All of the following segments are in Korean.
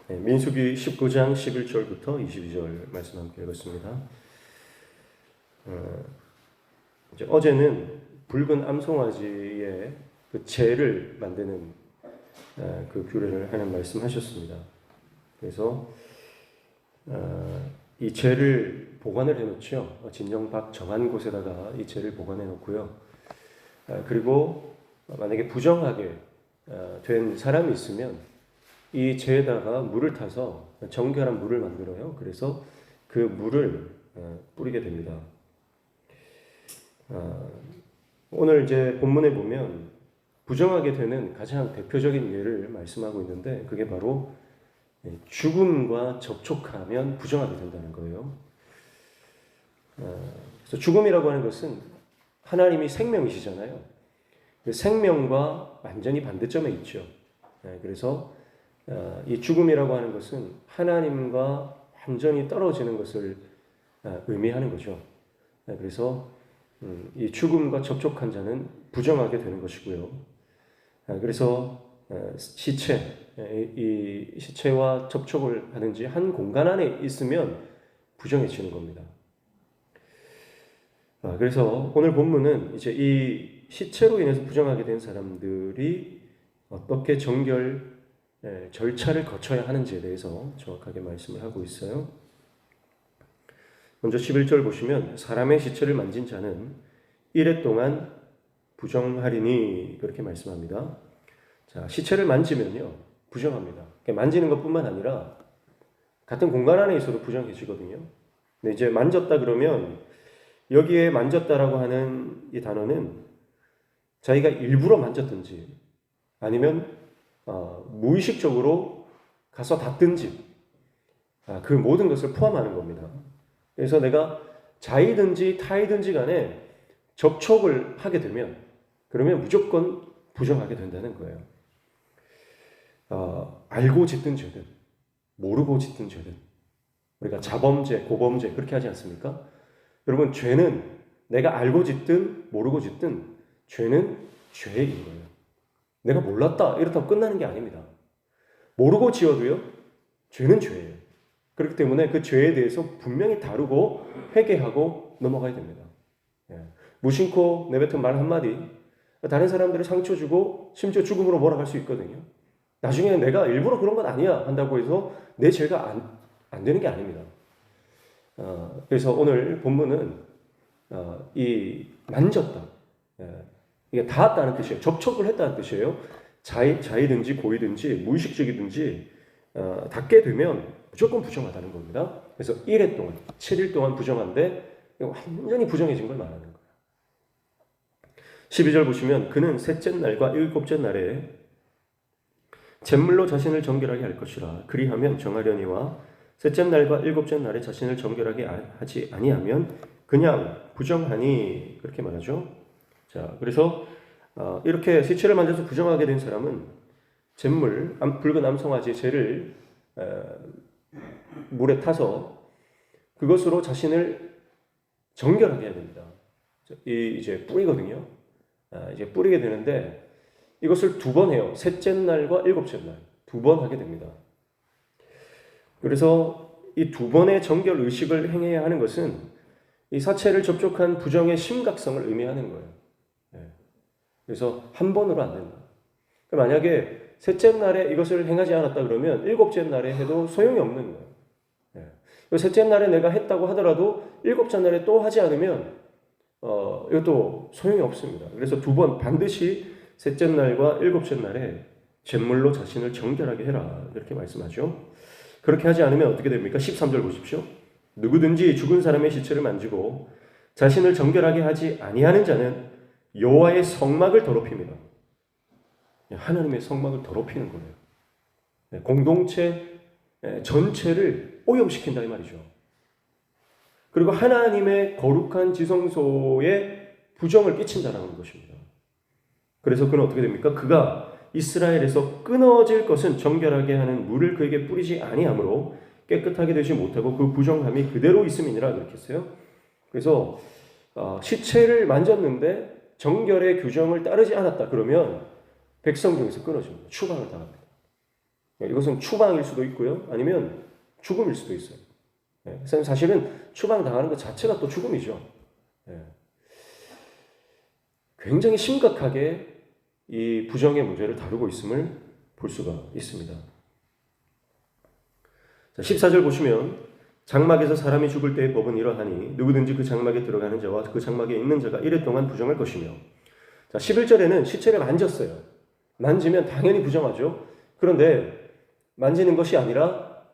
민수기 19장 11절부터 22절 말씀 함께 읽었습니다. 어제는 붉은 암송아지의 그 재를 만드는 그 규례를 하는 말씀하셨습니다. 그래서 이 재를 보관을 해놓죠. 진정 밖 정한 곳에다가 이 재를 보관해 놓고요. 그리고 만약에 부정하게 된 사람이 있으면 이 재에다가 물을 타서 정결한 물을 만들어요. 그래서 그 물을 뿌리게 됩니다. 오늘 이제 본문에 보면 부정하게 되는 가장 대표적인 예를 말씀하고 있는데 그게 바로 죽음과 접촉하면 부정하게 된다는 거예요. 그래서 죽음이라고 하는 것은 하나님이 생명이시잖아요. 생명과 완전히 반대점에 있죠. 그래서 이 죽음이라고 하는 것은 하나님과 완전히 떨어지는 것을 의미하는 거죠. 그래서 이 죽음과 접촉한 자는 부정하게 되는 것이고요. 그래서 이 시체와 접촉을 하든지 한 공간 안에 있으면 부정해지는 겁니다. 그래서 오늘 본문은 이제 이 시체로 인해서 부정하게 된 사람들이 어떻게 절차를 거쳐야 하는지에 대해서 정확하게 말씀을 하고 있어요. 먼저 11절 보시면 사람의 시체를 만진 자는 이레 동안 부정하리니 그렇게 말씀합니다. 자, 시체를 만지면요 부정합니다. 만지는 것뿐만 아니라 같은 공간 안에 있어도 부정해지거든요. 근데 이제 만졌다 그러면 여기에 만졌다라고 하는 이 단어는 자기가 일부러 만졌든지 아니면 무의식적으로 가서 닿든지 그 모든 것을 포함하는 겁니다. 그래서 내가 자이든지 타이든지 간에 접촉을 하게 되면 그러면 무조건 부정하게 된다는 거예요. 알고 짓든 죄든 모르고 짓든 죄든 우리가 자범죄, 고범죄 그렇게 하지 않습니까? 여러분 죄는 내가 알고 짓든 모르고 짓든 죄는 죄인 거예요. 내가 몰랐다 이렇다고 끝나는 게 아닙니다. 모르고 지어도요 죄는 죄예요. 그렇기 때문에 그 죄에 대해서 분명히 다루고 회개하고 넘어가야 됩니다. 무심코 내뱉은 말 한마디 다른 사람들을 상처 주고 심지어 죽음으로 몰아갈 수 있거든요. 나중에 내가 일부러 그런 건 아니야 한다고 해서 내 죄가 안 되는 게 아닙니다. 그래서 오늘 본문은 이 만졌다 이게 닿았다는 뜻이에요. 접촉을 했다는 뜻이에요. 자이든지 고이든지 무의식적이든지 닿게 되면 무조건 부정하다는 겁니다. 그래서 1회 동안 7일 동안 부정한데 완전히 부정해진 걸 말하는 거예요. 12절 보시면 그는 셋째 날과 일곱째 날에 잿물로 자신을 정결하게 할 것이라 그리하면 정하려니와 셋째 날과 일곱째 날에 자신을 정결하게 하지 아니하면 그냥 부정하니 그렇게 말하죠. 자, 그래서 이렇게 시체를 만져서 부정하게 된 사람은 잿물, 붉은 암송아지의 재를 물에 타서 그것으로 자신을 정결하게 해야 됩니다. 이제 뿌리거든요. 이제 뿌리게 되는데 이것을 2번 해요. 셋째 날과 일곱째 날 2번 하게 됩니다. 그래서 이 2번의 정결 의식을 행해야 하는 것은 이 사체를 접촉한 부정의 심각성을 의미하는 거예요. 그래서 한 번으로 안 된다. 만약에 셋째 날에 이것을 행하지 않았다 그러면 일곱째 날에 해도 소용이 없는 거예요. 셋째 날에 내가 했다고 하더라도 일곱째 날에 또 하지 않으면 이것도 소용이 없습니다. 그래서 2번 반드시 셋째 날과 일곱째 날에 잿물로 자신을 정결하게 해라 이렇게 말씀하죠. 그렇게 하지 않으면 어떻게 됩니까? 13절 보십시오. 누구든지 죽은 사람의 시체를 만지고 자신을 정결하게 하지 아니하는 자는 여호와의 성막을 더럽힙니다. 하나님의 성막을 더럽히는 거예요. 공동체 전체를 오염시킨다 이 말이죠. 그리고 하나님의 거룩한 지성소에 부정을 끼친다라는 것입니다. 그래서 그는 어떻게 됩니까? 그가 이스라엘에서 끊어질 것은 정결하게 하는 물을 그에게 뿌리지 아니하므로 깨끗하게 되지 못하고 그 부정함이 그대로 있음이니라 그렇게 했어요. 그래서 시체를 만졌는데 정결의 규정을 따르지 않았다 그러면 백성 중에서 끊어집니다. 추방을 당합니다. 이것은 추방일 수도 있고요. 아니면 죽음일 수도 있어요. 사실은 추방당하는 것 자체가 또 죽음이죠. 굉장히 심각하게 이 부정의 문제를 다루고 있음을 볼 수가 있습니다. 자, 14절 보시면 장막에서 사람이 죽을 때의 법은 이러하니 누구든지 그 장막에 들어가는 자와 그 장막에 있는 자가 이래 동안 부정할 것이며, 자, 11절에는 시체를 만졌어요. 만지면 당연히 부정하죠. 그런데 만지는 것이 아니라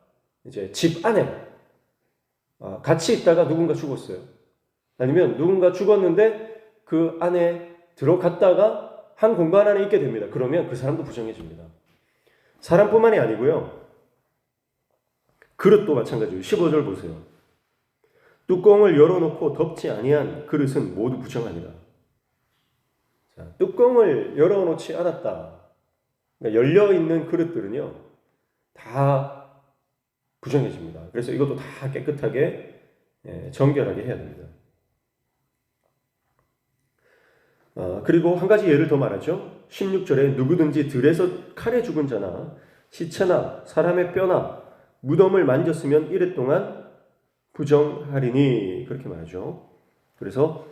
이제 집 안에 같이 있다가 누군가 죽었어요. 아니면 누군가 죽었는데 그 안에 들어갔다가 한 공간 안에 있게 됩니다. 그러면 그 사람도 부정해집니다. 사람뿐만이 아니고요. 그릇도 마찬가지예요. 15절 보세요. 뚜껑을 열어놓고 덮지 아니한 그릇은 모두 부정하니라. 자, 뚜껑을 열어놓지 않았다. 그러니까 열려있는 그릇들은요. 다 부정해집니다. 그래서 이것도 다 깨끗하게 정결하게 해야 됩니다. 그리고 한 가지 예를 더 말하죠. 16절에 누구든지 들에서 칼에 죽은 자나 시체나 사람의 뼈나 무덤을 만졌으면 이래 동안 부정하리니, 그렇게 말하죠. 그래서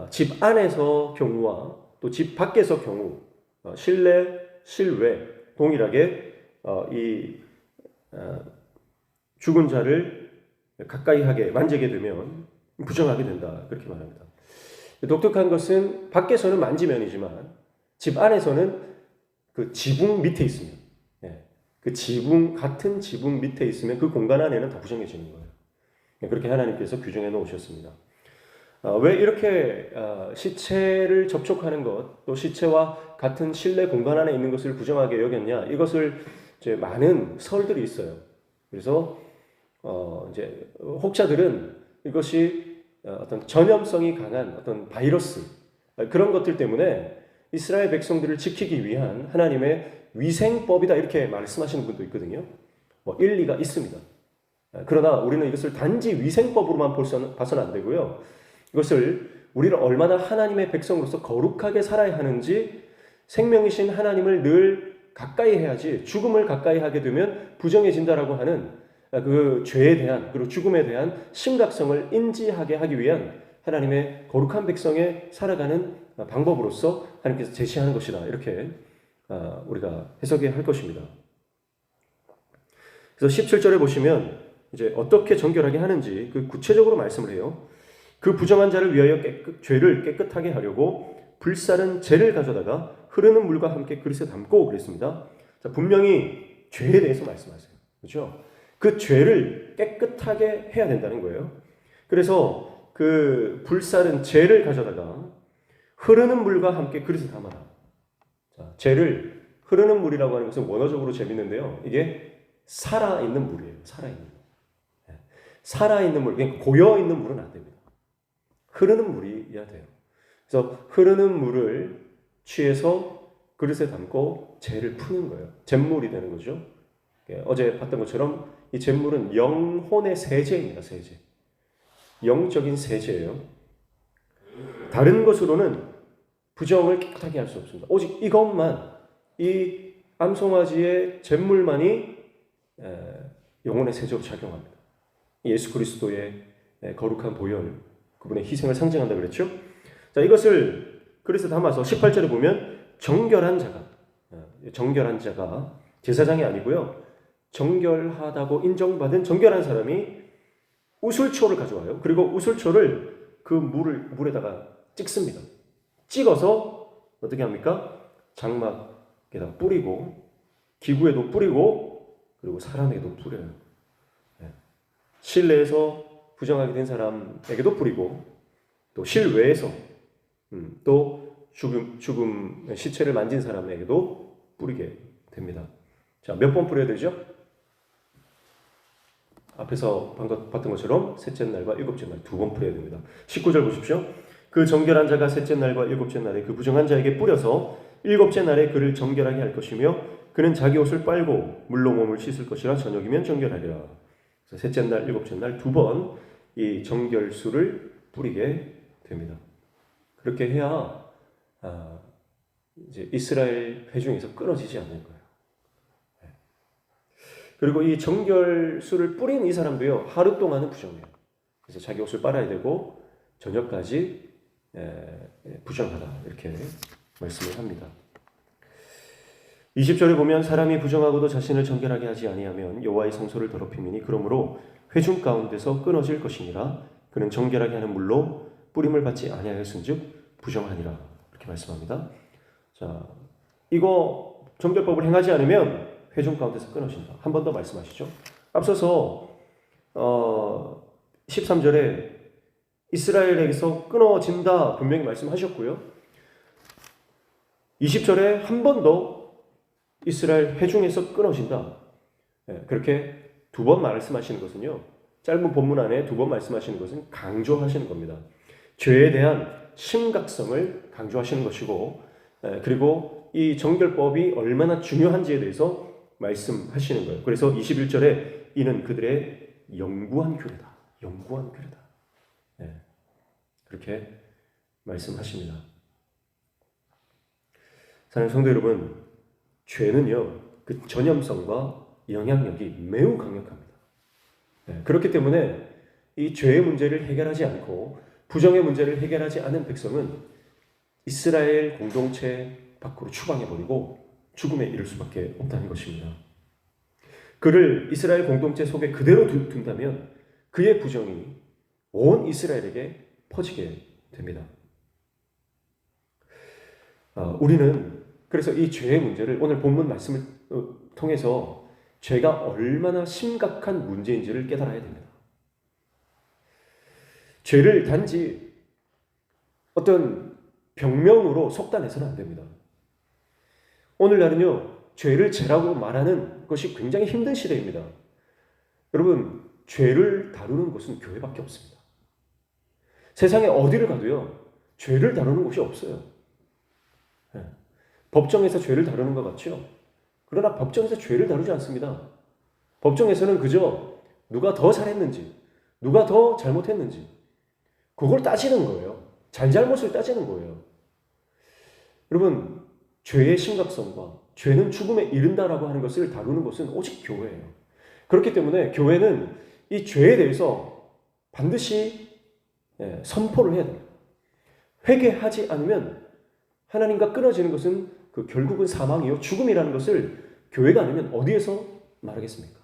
집 안에서 경우와 또 집 밖에서 경우, 실내, 실외 동일하게 이 죽은 자를 가까이 하게 만지게 되면 부정하게 된다, 그렇게 말합니다. 독특한 것은 밖에서는 만지면이지만 집 안에서는 그 지붕 밑에 있으면, 그 지붕, 같은 지붕 밑에 있으면 그 공간 안에는 다 부정해지는 거예요. 그렇게 하나님께서 규정해 놓으셨습니다. 왜 이렇게 시체를 접촉하는 것, 또 시체와 같은 실내 공간 안에 있는 것을 부정하게 여겼냐? 이것을 이제 많은 설들이 있어요. 그래서 이제 혹자들은 이것이 어떤 전염성이 강한 어떤 바이러스, 그런 것들 때문에 이스라엘 백성들을 지키기 위한 하나님의 위생법이다, 이렇게 말씀하시는 분도 있거든요. 일리가 있습니다. 그러나 우리는 이것을 단지 위생법으로만 봐서는 안 되고요. 이것을 우리를 얼마나 하나님의 백성으로서 거룩하게 살아야 하는지, 생명이신 하나님을 늘 가까이 해야지 죽음을 가까이 하게 되면 부정해진다라고 하는 그 죄에 대한, 그리고 죽음에 대한 심각성을 인지하게 하기 위한 하나님의 거룩한 백성의 살아가는 방법으로서 하나님께서 제시하는 것이다, 이렇게 우리가 해석해야 할 것입니다. 그래서 17절에 보시면 이제 어떻게 정결하게 하는지 그 구체적으로 말씀을 해요. 그 부정한 자를 위하여 죄를 깨끗하게 하려고 불사른 재를 가져다가 흐르는 물과 함께 그릇에 담고 그랬습니다. 자, 분명히 죄에 대해서 말씀하세요. 그렇죠? 그 죄를 깨끗하게 해야 된다는 거예요. 그래서 그 불사른 재를 가져다가 흐르는 물과 함께 그릇에 담아라. 자, 재를, 흐르는 물이라고 하는 것은 원어적으로 재밌는데요. 이게 살아있는 물이에요. 살아있는 물. 살아있는 물, 그러니까 고여있는 물은 안 됩니다. 흐르는 물이어야 돼요. 그래서 흐르는 물을 취해서 그릇에 담고 재를 푸는 거예요. 잿물이 되는 거죠. 어제 봤던 것처럼 이 잿물은 영혼의 세제입니다. 세제. 영적인 세제예요. 다른 것으로는 부정을 깨끗하게 할 수 없습니다. 오직 이것만, 이 암송아지의 잿물만이 영혼의 세제로 작용합니다. 예수 그리스도의 거룩한 보혈, 그분의 희생을 상징한다 그랬죠? 자, 이것을 그래서 담아서 18절에 보면 정결한 자가 제사장이 아니고요. 정결하다고 인정받은 정결한 사람이 우슬초를 가져와요. 그리고 우슬초를 그 물에다가 찍습니다. 찍어서 어떻게 합니까? 장막에다 뿌리고, 기구에도 뿌리고, 그리고 사람에게도 뿌려요. 실내에서 부정하게 된 사람에게도 뿌리고, 또 실외에서 또 죽음 시체를 만진 사람에게도 뿌리게 됩니다. 자, 몇 번 뿌려야 되죠? 앞에서 방금 봤던 것처럼 셋째 날과 일곱째 날 2번 뿌려야 됩니다. 19절 보십시오. 그 정결한 자가 셋째 날과 일곱째 날에 그 부정한 자에게 뿌려서 일곱째 날에 그를 정결하게 할 것이며 그는 자기 옷을 빨고 물로 몸을 씻을 것이라 저녁이면 정결하리라. 셋째 날, 일곱째 날 2번 이 정결수를 뿌리게 됩니다. 그렇게 해야 이제 이스라엘 회중에서 끊어지지 않는 거예요. 그리고 이 정결수를 뿌린 이 사람도요, 하루 동안은 부정해요. 그래서 자기 옷을 빨아야 되고 저녁까지 부정하다 이렇게 말씀을 합니다. 20절에 보면 사람이 부정하고도 자신을 정결하게 하지 아니하면 여호와의 성소를 더럽힘이니 그러므로 회중 가운데서 끊어질 것이니라. 그는 정결하게 하는 물로 뿌림을 받지 아니하였은즉 부정하니라. 이렇게 말씀합니다. 자, 이거 정결법을 행하지 않으면 회중 가운데서 끊어진다. 한 번 더 말씀하시죠. 앞서서 13절에 이스라엘에게서 끊어진다 분명히 말씀하셨고요. 20절에 한 번 더 이스라엘 회중에서 끊어진다. 그렇게 두 번 말씀하시는 것은요, 짧은 본문 안에 두 번 말씀하시는 것은 강조하시는 겁니다. 죄에 대한 심각성을 강조하시는 것이고, 그리고 이 정결법이 얼마나 중요한지에 대해서 말씀하시는 거예요. 그래서 21절에 이는 그들의 영구한 규례다. 영구한 규례다. 그렇게 말씀하십니다. 사랑하는 성도 여러분, 죄는요, 그 전염성과 영향력이 매우 강력합니다. 그렇기 때문에 이 죄의 문제를 해결하지 않고 부정의 문제를 해결하지 않은 백성은 이스라엘 공동체 밖으로 추방해버리고 죽음에 이를 수밖에 없다는 것입니다. 그를 이스라엘 공동체 속에 그대로 둔다면 그의 부정이 온 이스라엘에게 퍼지게 됩니다. 우리는 그래서 이 죄의 문제를 오늘 본문 말씀을 통해서 죄가 얼마나 심각한 문제인지를 깨달아야 됩니다. 죄를 단지 어떤 병명으로 속단해서는 안 됩니다. 오늘날은요, 죄를 죄라고 말하는 것이 굉장히 힘든 시대입니다. 여러분, 죄를 다루는 곳은 교회밖에 없습니다. 세상에 어디를 가도요, 죄를 다루는 곳이 없어요. 법정에서 죄를 다루는 것 같죠? 그러나 법정에서 죄를 다루지 않습니다. 법정에서는 그저 누가 더 잘했는지, 누가 더 잘못했는지, 그걸 따지는 거예요. 잘잘못을 따지는 거예요. 여러분, 죄의 심각성과 죄는 죽음에 이른다라고 하는 것을 다루는 것은 오직 교회예요. 그렇기 때문에 교회는 이 죄에 대해서 반드시 선포를 해야 됩니다. 회개하지 않으면 하나님과 끊어지는 것은 그 결국은 사망이요, 죽음이라는 것을 교회가 아니면 어디에서 말하겠습니까?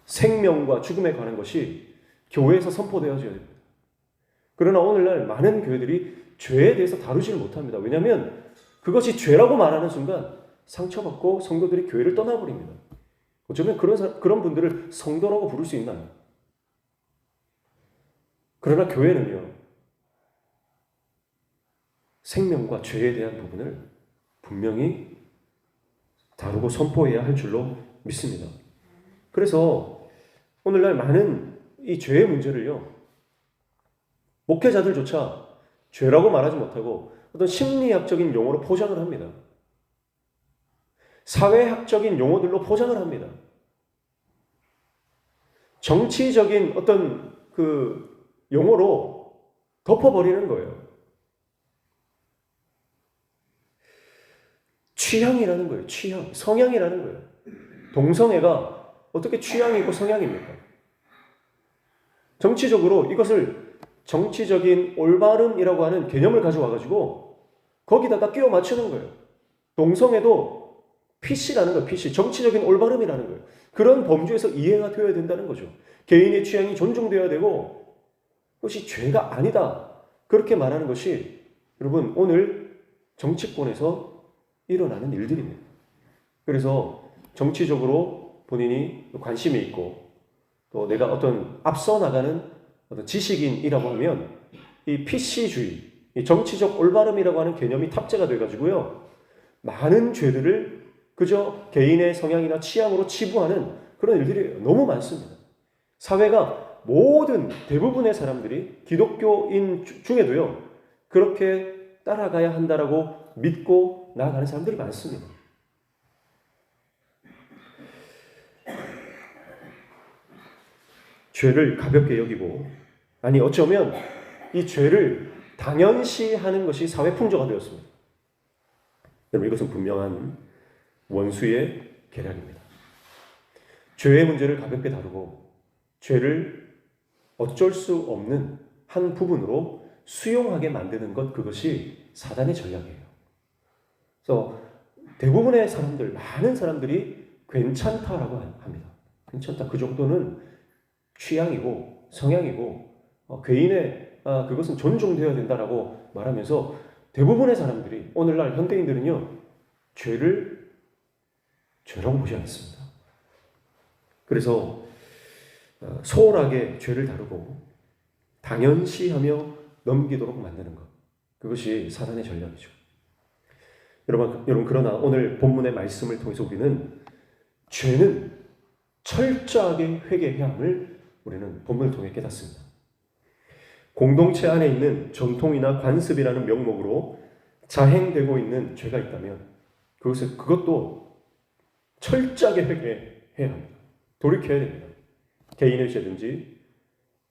생명과 죽음에 관한 것이 교회에서 선포되어져야 됩니다. 그러나 오늘날 많은 교회들이 죄에 대해서 다루지를 못합니다. 왜냐하면 그것이 죄라고 말하는 순간 상처받고 성도들이 교회를 떠나버립니다. 어쩌면 그런 분들을 성도라고 부를 수 있나요? 그러나 교회는요, 생명과 죄에 대한 부분을 분명히 다루고 선포해야 할 줄로 믿습니다. 그래서 오늘날 많은 이 죄의 문제를요, 목회자들조차 죄라고 말하지 못하고 어떤 심리학적인 용어로 포장을 합니다. 사회학적인 용어들로 포장을 합니다. 정치적인 어떤 그 용어로 덮어버리는 거예요. 취향이라는 거예요. 취향, 성향이라는 거예요. 동성애가 어떻게 취향이고 성향입니까? 정치적으로 이것을 정치적인 올바름이라고 하는 개념을 가져와가지고 거기다가 끼워 맞추는 거예요. 동성애도 PC라는 거예요. PC, 정치적인 올바름이라는 거예요. 그런 범주에서 이해가 되어야 된다는 거죠. 개인의 취향이 존중되어야 되고 그것이 죄가 아니다. 그렇게 말하는 것이 여러분 오늘 정치권에서 일어나는 일들입니다. 그래서 정치적으로 본인이 관심이 있고 또 내가 어떤 앞서 나가는 어떤 지식인이라고 하면 이 PC주의, 이 정치적 올바름이라고 하는 개념이 탑재가 돼가지고요, 많은 죄들을 그저 개인의 성향이나 취향으로 치부하는 그런 일들이 너무 많습니다. 사회가 모든 대부분의 사람들이 기독교인 중에도요, 그렇게 따라가야 한다라고 믿고 나아가는 사람들이 많습니다. 죄를 가볍게 여기고, 아니 어쩌면 이 죄를 당연시하는 것이 사회 풍조가 되었습니다. 여러분, 이것은 분명한 원수의 계략입니다. 죄의 문제를 가볍게 다루고 죄를 어쩔 수 없는 한 부분으로 수용하게 만드는 것, 그것이 사단의 전략이에요. 그래서 대부분의 사람들, 많은 사람들이 괜찮다라고 합니다. 괜찮다. 그 정도는 취향이고 성향이고 개인의 그것은 존중되어야 된다라고 말하면서 대부분의 사람들이, 오늘날 현대인들은요, 죄를 죄라고 보지 않습니다. 그래서 소홀하게 죄를 다루고 당연시하며 넘기도록 만드는 것, 그것이 사단의 전략이죠. 여러분, 그러나 오늘 본문의 말씀을 통해서 우리는 죄는 철저하게 회개해야 함을 우리는 본문을 통해 깨닫습니다. 공동체 안에 있는 전통이나 관습이라는 명목으로 자행되고 있는 죄가 있다면 그것도 철저하게 회개해야 합니다. 돌이켜야 됩니다. 개인의 죄든지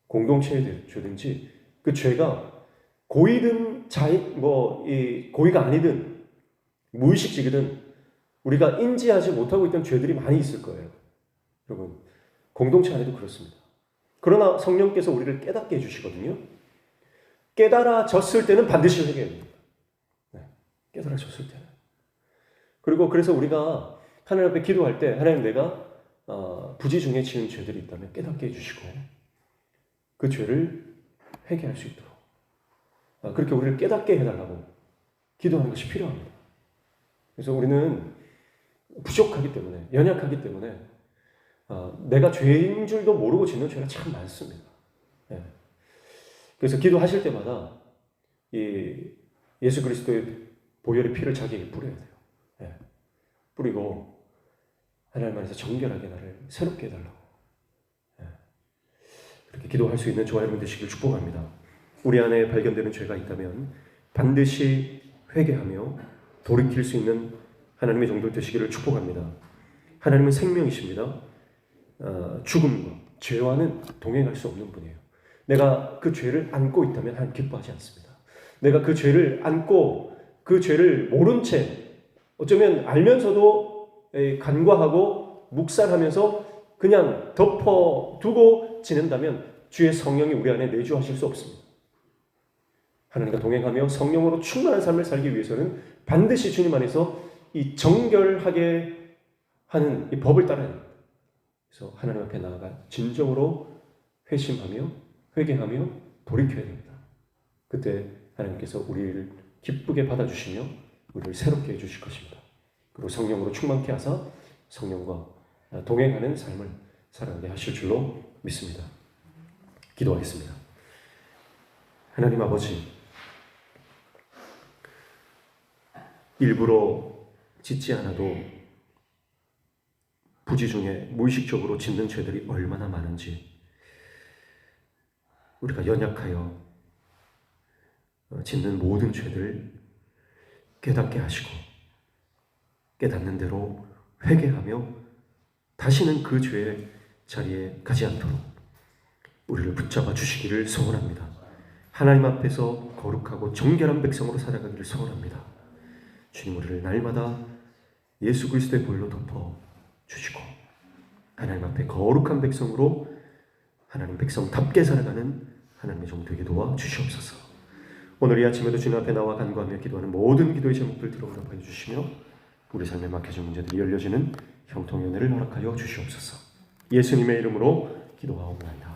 공동체의 죄든지 그 죄가 고의든 고의가 아니든 무의식적이든 우리가 인지하지 못하고 있던 죄들이 많이 있을 거예요. 여러분, 공동체 안에도 그렇습니다. 그러나 성령께서 우리를 깨닫게 해주시거든요. 깨달아졌을 때는 반드시 회개해야 됩니다. 깨달아졌을 때는. 그리고 그래서 우리가 하나님 앞에 기도할 때, 하나님, 내가 부지 중에 지은 죄들이 있다면 깨닫게 해주시고 그 죄를 회개할 수 있도록 그렇게 우리를 깨닫게 해달라고 기도하는 것이 필요합니다. 그래서 우리는 부족하기 때문에, 연약하기 때문에 내가 죄인 줄도 모르고 짓는 죄가 참 많습니다. 그래서 기도하실 때마다 이 예수 그리스도의 보혈의 피를 자기에게 뿌려야 돼요. 뿌리고 하나님 안에서 정결하게 나를 새롭게 해달라고 그렇게 기도할 수 있는 저와 여러분 되시길 축복합니다. 우리 안에 발견되는 죄가 있다면 반드시 회개하며 돌이킬 수 있는 하나님의 종들 되시기를 축복합니다. 하나님은 생명이십니다. 죽음과 죄와는 동행할 수 없는 분이에요. 내가 그 죄를 안고 있다면 하나님 기뻐하지 않습니다. 내가 그 죄를 안고 그 죄를 모른 채 어쩌면 알면서도 간과하고 묵살하면서 그냥 덮어두고 지낸다면 주의 성령이 우리 안에 내주하실 수 없습니다. 하나님과 동행하며 성령으로 충만한 삶을 살기 위해서는 반드시 주님 안에서 이 정결하게 하는 이 법을 따라야 됩니다. 그래서 하나님 앞에 나아가 진정으로 회심하며 회개하며 돌이켜야 됩니다. 그때 하나님께서 우리를 기쁘게 받아주시며 우리를 새롭게 해주실 것입니다. 그리고 성령으로 충만케 하사 성령과 동행하는 삶을 살아가게 하실 줄로 믿습니다. 기도하겠습니다. 하나님 아버지, 일부러 짓지 않아도 부지 중에 무의식적으로 짓는 죄들이 얼마나 많은지 우리가 연약하여 짓는 모든 죄들 깨닫게 하시고 깨닫는 대로 회개하며 다시는 그 죄의 자리에 가지 않도록 우리를 붙잡아 주시기를 소원합니다. 하나님 앞에서 거룩하고 정결한 백성으로 살아가기를 소원합니다. 주님, 우리를 날마다 예수 그리스도의 보혈로 덮어 주시고 하나님 앞에 거룩한 백성으로 하나님 백성답게 살아가는 하나님의 종 되게 도와 주시옵소서. 오늘 이 아침에도 주님 앞에 나와 간구하며 기도하는 모든 기도의 제목들 들어 응답하여 주시며 우리 삶에 막혀진 문제들이 열려지는 형통의 은혜를 허락하여 주시옵소서. 예수님의 이름으로 기도하옵나이다.